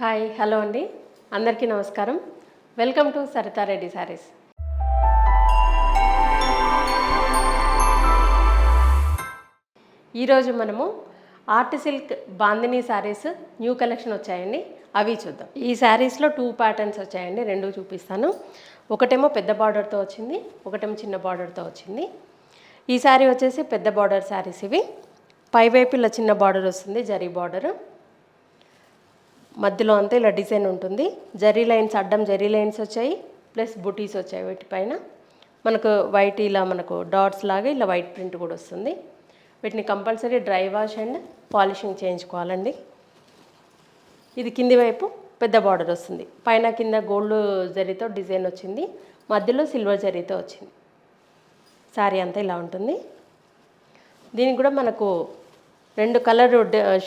Hi hello అండి, అందరికీ నమస్కారం. Welcome to Sarita Reddy sarees. ఈరోజు మనము art silk bandhani sarees new collection వచ్చాయండి, అవి చూద్దాం. ఈ శారీస్లో 2 ప్యాటర్న్స్ వచ్చాయండి, రెండు చూపిస్తాను. ఒకటేమో పెద్ద బార్డర్తో వచ్చింది, ఒకటేమో చిన్న బార్డర్తో వచ్చింది. ఈ శారీ వచ్చేసి పెద్ద బార్డర్ శారీస్ ఇవి. పైవైపు ఇలా చిన్న బార్డర్ వస్తుంది, జరీ బార్డర్. మధ్యలో అంతా ఇలా డిజైన్ ఉంటుంది. జరీ లైన్స్, అడ్డం జరీ లైన్స్ వచ్చాయి, ప్లస్ బుటీస్ వచ్చాయి. వీటిపైన మనకు వైట్ ఇలా మనకు డాట్స్ లాగా ఇలా వైట్ ప్రింట్ కూడా వస్తుంది. వీటిని compulsory dry wash and polishing చేయించుకోవాలండి. ఇది కింది వైపు పెద్ద బార్డర్ వస్తుంది, పైన కింద గోల్డ్ జరీతో డిజైన్ వచ్చింది, మధ్యలో సిల్వర్ జరీతో వచ్చింది. శారీ అంతా ఇలా ఉంటుంది. దీనికి కూడా మనకు 2 కలర్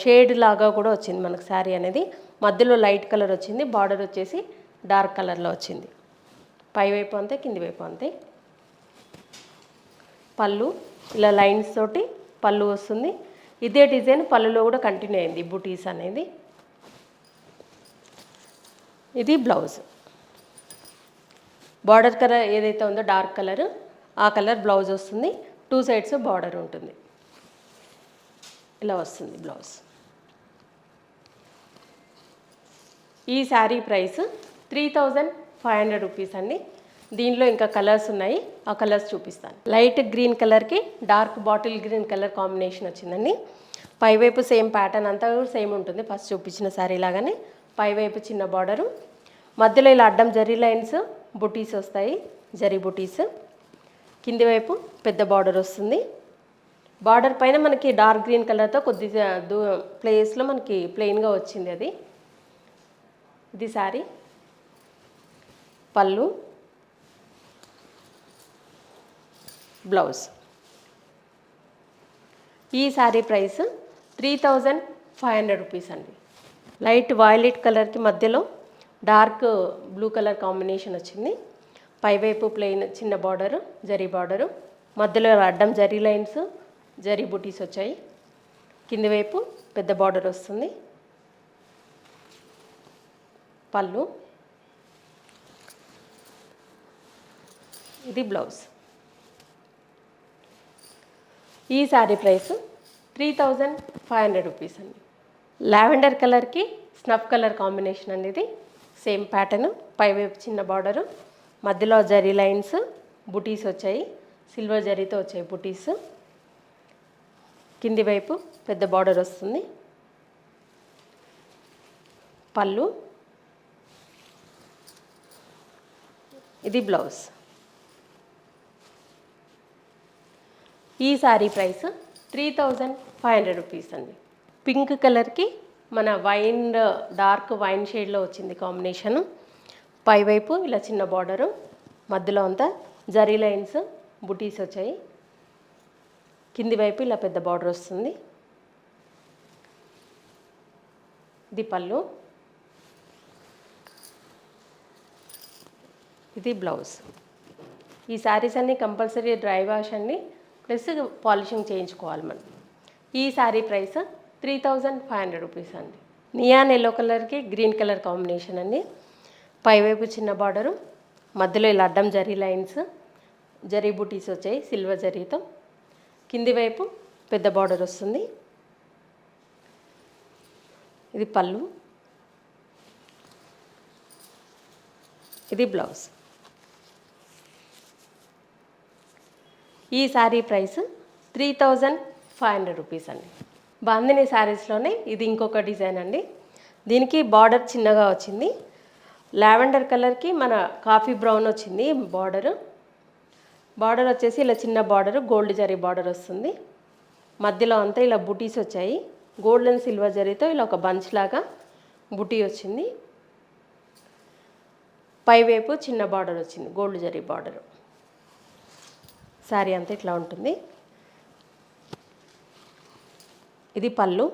షేడ్ లాగా కూడా వచ్చింది మనకు శారీ అనేది. మధ్యలో లైట్ కలర్ వచ్చింది, బార్డర్ వచ్చేసి డార్క్ కలర్లో వచ్చింది. పైవైపు అంతే, కింది వైపు అంతే. పళ్ళు ఇలా లైన్స్ తోటి పళ్ళు వస్తుంది. ఇదే డిజైన్ పళ్ళులో కూడా కంటిన్యూ అయింది, బుటీస్ అనేది. ఇది బ్లౌజ్. బార్డర్ కలర్ ఏదైతే ఉందో డార్క్ కలర్, ఆ కలర్ బ్లౌజ్ వస్తుంది. 2 సైడ్స్ బార్డర్ ఉంటుంది. ఇలా వస్తుంది బ్లౌజ్. ఈ శారీ ప్రైస్ 3500 రూపీస్ అండి. దీనిలో ఇంకా కలర్స్ ఉన్నాయి, ఆ కలర్స్ చూపిస్తాను. లైట్ గ్రీన్ కలర్కి dark bottle green colour combination వచ్చిందండి. పైవైపు సేమ్ ప్యాటర్న్ అంతా సేమ్ ఉంటుంది, ఫస్ట్ చూపించిన శారీ లాగానే. పైవైపు చిన్న బార్డరు, మధ్యలో ఇలా అడ్డం జరీ లైన్స్ బుటీస్ వస్తాయి, జరీ బుటీస్. కింది వైపు పెద్ద బార్డర్ వస్తుంది. బార్డర్ పైన మనకి డార్క్ గ్రీన్ కలర్తో కొద్ది ప్లేస్లో మనకి ప్లెయిన్గా వచ్చింది అది. ఇది శారీ పళ్ళు, బ్లౌజ్. ఈ శారీ ప్రైస్ 3500 రూపీస్ అండి. లైట్ వైలెట్ కలర్కి మధ్యలో డార్క్ బ్లూ కలర్ కాంబినేషన్ వచ్చింది. పైవైపు ప్లెయిన్ చిన్న బార్డరు, జరీ బార్డరు, మధ్యలో అడ్డం జరీ లైన్స్ జరీ బుటీస్ వచ్చాయి. కింది వైపు పెద్ద బార్డర్ వస్తుంది. పళ్ళు, ఇది బ్లౌజ్. ఈ శారీ ప్రైస్ 3500 రూపీస్ అండి. లావెండర్ కలర్కి స్నఫ్ కలర్ కాంబినేషన్ అండి ఇది. సేమ్ ప్యాటర్న్, పైవైపు చిన్న బార్డరు, మధ్యలో జరీ లైన్స్ బుటీస్ వచ్చాయి, సిల్వర్ జరీతో వచ్చాయి బుటీస్. కింది వైపు పెద్ద బార్డర్ వస్తుంది. పళ్ళు, ఇది బ్లౌజ్. ఈ శారీ ప్రైస్ 3500 రూపీస్ అండి. పింక్ కలర్కి మన వైన్ డార్క్ వైన్ షేడ్లో వచ్చింది కాంబినేషను. పైవైపు ఇలా చిన్న బార్డరు, మధ్యలో అంతా జరీ లైన్స్ బుటీస్ వచ్చాయి. కింది వైపు ఇలా పెద్ద బార్డర్ వస్తుంది. ఇది పళ్ళు, ఇది బ్లౌజ్. ఈ శారీస్ అన్నీ కంపల్సరీ డ్రై వాష్ అండి, ప్లస్ పాలిషింగ్ చేయించుకోవాలి మనం. ఈ శారీ ప్రైస్ 3500 రూపీస్ అండి. నియాన్ ఎల్లో కలర్కి గ్రీన్ కలర్ కాంబినేషన్ అండి. పైవైపు చిన్న బార్డరు, మధ్యలో ఇలా అడ్డం జరీ లైన్స్ జరీ బుటీస్ వచ్చాయి సిల్వర్ జరీతో. కింది వైపు పెద్ద బార్డర్ వస్తుంది. ఇది పళ్ళు, ఇది బ్లౌజ్. ఈ శారీ ప్రైస్ 3500 రూపీస్ అండి. బాందినీ శారీస్లోనే ఇది ఇంకొక డిజైన్ అండి. దీనికి బార్డర్ చిన్నగా వచ్చింది. లావెండర్ కలర్కి మన కాఫీ బ్రౌన్ వచ్చింది బార్డరు. బార్డర్ వచ్చేసి ఇలా చిన్న బార్డరు, గోల్డ్ జరీ బార్డర్ వస్తుంది. మధ్యలో అంతా ఇలా బుటీస్ వచ్చాయి, గోల్డ్ అండ్ సిల్వర్ జరీతో ఇలా ఒక బంచ్ లాగా బుటీ వచ్చింది. పైవైపు చిన్న బార్డర్ వచ్చింది, గోల్డ్ జరీ బార్డరు. శారీ అంతా ఇట్లా ఉంటుంది. ఇది పళ్ళు.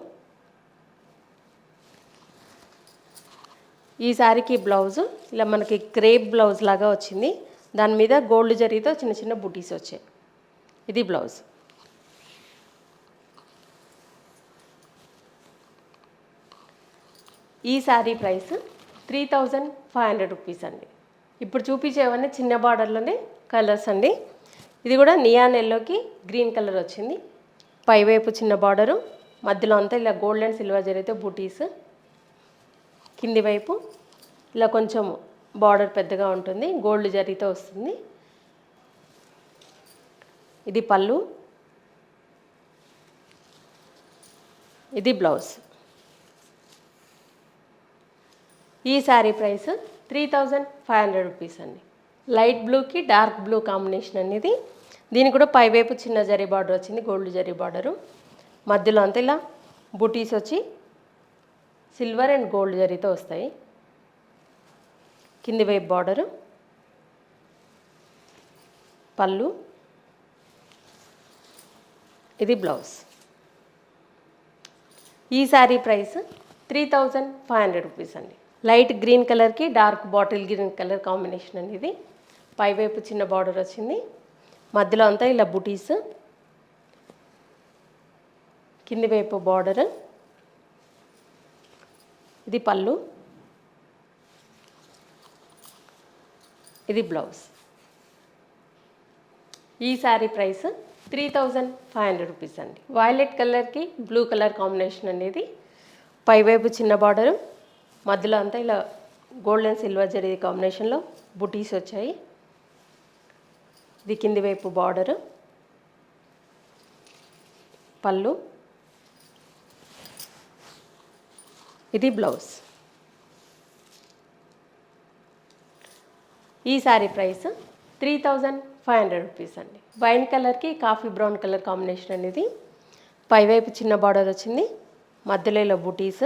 ఈ శారీకి బ్లౌజ్ ఇలా మనకి క్రేప్ బ్లౌజ్ లాగా వచ్చింది, దాని మీద గోల్డ్ జరీతో చిన్న చిన్న బుటీస్ వచ్చాయి. ఇది బ్లౌజ్. ఈ శారీ ప్రైస్ 3500 రూపీస్ అండి. ఇప్పుడు చూపించేవన్నీ చిన్న బార్డర్లోనే కలర్స్ అండి. ఇది కూడా నియాన్ ఎల్లోకి గ్రీన్ కలర్ వచ్చింది. పైవైపు చిన్న బార్డరు, మధ్యలో అంతా ఇలా గోల్డ్ అండ్ సిల్వర్ జరీతో బూటీస్, కింది వైపు ఇలా కొంచెం బార్డర్ పెద్దగా ఉంటుంది, గోల్డ్ జరీతో వస్తుంది. ఇది పళ్ళు, ఇది బ్లౌజ్. ఈ శారీ ప్రైస్ 3500 రూపీస్ అండి. లైట్ బ్లూకి డార్క్ బ్లూ కాంబినేషన్ అనేది. దీనికి కూడా పైవైపు చిన్న జరీ బార్డర్ వచ్చింది, గోల్డ్ జరీ బార్డరు, మధ్యలో అంతా ఇలా బుటీస్ వచ్చి సిల్వర్ అండ్ గోల్డ్ జరీతో వస్తాయి. కింది వైపు బార్డరు, పళ్ళు, ఇది బ్లౌజ్. ఈ శారీ ప్రైస్ 3500 రూపీస్ అండి. లైట్ గ్రీన్ కలర్కి dark bottle green colour combination అండి. ఇది పైవైపు చిన్న బార్డర్ వచ్చింది, మధ్యలో అంతా ఇలా బుటీస్, కింది వైపు బార్డర్, ఇది పళ్ళు, ఇది బ్లౌజ్. ఈ శారీ ప్రైస్ 3500 రూపీస్ అండి. వైలెట్ కలర్కి బ్లూ కలర్ కాంబినేషన్ అనేది. పైవైపు చిన్న బార్డరు, మధ్యలో అంతా ఇలా గోల్డ్ అండ్ సిల్వర్ జరీ కాంబినేషన్లో బుటీస్ వచ్చాయి. ఇది కింది వైపు బార్డరు, పళ్ళు, ఇది బ్లౌజ్. ఈ శారీ ప్రైస్ 3500 రూపీస్ అండి. వైన్ కలర్కి కాఫీ బ్రౌన్ కలర్ కాంబినేషన్ అనేది. పైవైపు చిన్న బార్డర్ వచ్చింది, మధ్యలో ఇలా బుటీస్,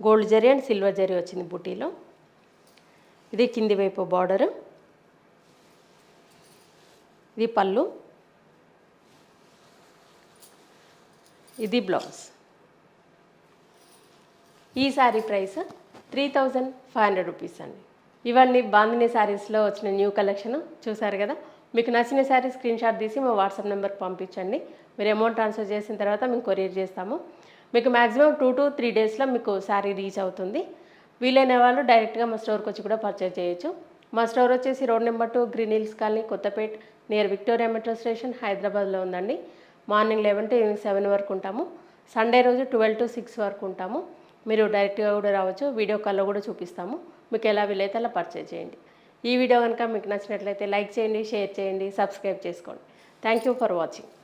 gold zari and silver zari వచ్చింది బుటీలో. ఇది కింది వైపు బార్డరు, ఇది పళ్ళు, ఇది బ్లౌజ్. ఈ శారీ ప్రైస్ 3500 రూపీస్ అండి. ఇవన్నీ బాందిని శారీస్లో వచ్చిన న్యూ కలెక్షన్ చూసారు కదా. మీకు నచ్చిన శారీ స్క్రీన్ షాట్ తీసి మా వాట్సాప్ నెంబర్కి పంపించండి. మీరు అమౌంట్ ట్రాన్స్ఫర్ చేసిన తర్వాత మేము కొరియర్ చేస్తాము. మీకు మ్యాక్సిమం 2 to 3 డేస్లో మీకు శారీ రీచ్ అవుతుంది. వీలైన వాళ్ళు డైరెక్ట్గా మా స్టోర్కి వచ్చి కూడా పర్చేజ్ చేయొచ్చు. మా స్టోర్ వచ్చేసి road number 2 green hills colony, Kothapet, near Victoria metro station, హైదరాబాద్లో ఉందండి. మార్నింగ్ 11 to ఈవినింగ్ 7 వరకు ఉంటాము. సండే రోజు 12 to 6 వరకు ఉంటాము. మీరు డైరెక్ట్గా కూడా రావచ్చు, వీడియో కాల్లో కూడా చూపిస్తాము. మీకు ఎలా వీలైతే అలా పర్చేజ్ చేయండి. ఈ వీడియో కనుక మీకు నచ్చినట్లయితే లైక్ చేయండి, షేర్ చేయండి, సబ్స్క్రైబ్ చేసుకోండి. Thank you for watching.